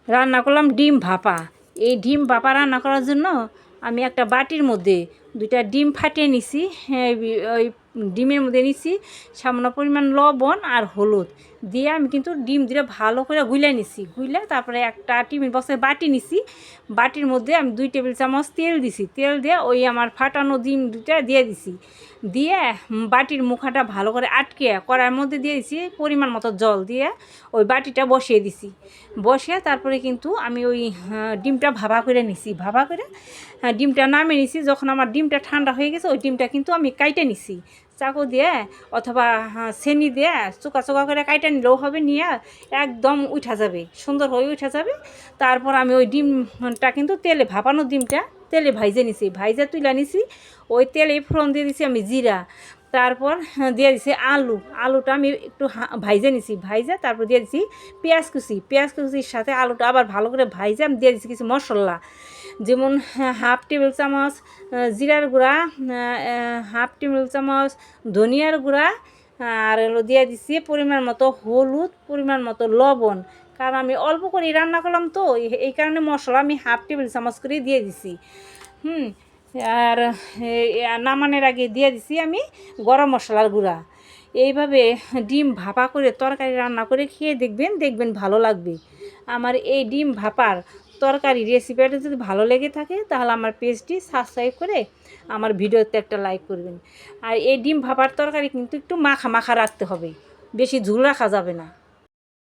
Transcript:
রান্না করলাম ডিম ভাপা। এই ডিম ভাপা রান্না করার জন্য আমি একটা বাটির মধ্যে 2টা ডিম ফাটিয়ে নিছি। ওই ডিমের মধ্যে নিছি সামান্য পরিমাণ লবণ আর হলুদ দিয়ে আমি কিন্তু ডিম দিয়ে ভালো করে গুলে নিছি। গুলে তারপরে একটা টিফিন বক্সের বাটি নিছি। বাটির মধ্যে আমি 2 টেবিল চামচ তেল দিছি। তেল দিয়ে ওই আমার ফাটানো ডিম 2টা দিয়ে দিছি। দিয়ে বাটির মুখাটা ভালো করে আটকে কড়াইয়ের মধ্যে দিয়ে দিছি পরিমাণ মতো জল দিয়ে ওই বাটিটা বসিয়ে দিছি। বসিয়ে তারপরে কিন্তু আমি ওই ডিমটা ভাপা করে নিছি। ভাপা করে ডিমটা নামিয়ে নিছি। যখন আমার ডিমটা ঠান্ডা হয়ে গেছে ওই ডিমটা কিন্তু আমি কাইটে নিছি চাকু দিয়ে অথবা ছেনি দিয়ে চোকা চোকা করে কাইটে নিলেও হবে। নিয়ে একদম উঠা যাবে, সুন্দর হয়ে উঠা যাবে। তারপর আমি ওই ডিমটা কিন্তু তেলে ভাপানো ডিমটা তেলে ভাইজে নিছি। ভাইজে তুলে নিছি। ওই তেলে ফোড়ন দিয়ে দিছি আমি জিরা। তারপর দিয়ে দিছি আলুটা আমি একটু ভাইজে নিছি। ভাইজে তারপর দিয়ে দিছি পেঁয়াজ কুচি। পেঁয়াজ কুচির সাথে আলুটা আবার ভালো করে ভাইজে আমি দিয়ে দিছি কিছু মশলা, যেমন হাফ টেবিল চামচ জিরার গুঁড়া, হাফ টেবিল চামচ ধনিয়ার গুঁড়া, আর হলো দিয়ে দিছি পরিমাণ মতো হলুদ, পরিমাণ মতো লবণ। কারণ আমি অল্প করে রান্না করলাম তো এই কারণে মশলা আমি হাফ টেবিল চামচ করে দিয়ে দিছি। আর নামানোর আগে দিয়ে দিছি আমি গরম মশলার গুঁড়া। এইভাবে ডিম ভাপা করে তরকারি রান্না করে খেয়ে দেখবেন ভালো লাগবে। আমার এই ডিম ভাপার তরকারি রেসিপিটা যদি ভালো লেগে থাকে তাহলে আমার পেজটি সাবস্ক্রাইব করে আমার ভিডিওতে একটা লাইক করবেন। আর এই ডিম ভাপার তরকারি কিন্তু একটু মাখা মাখা রাখতে হবে, বেশি ঝোল রাখা যাবে না।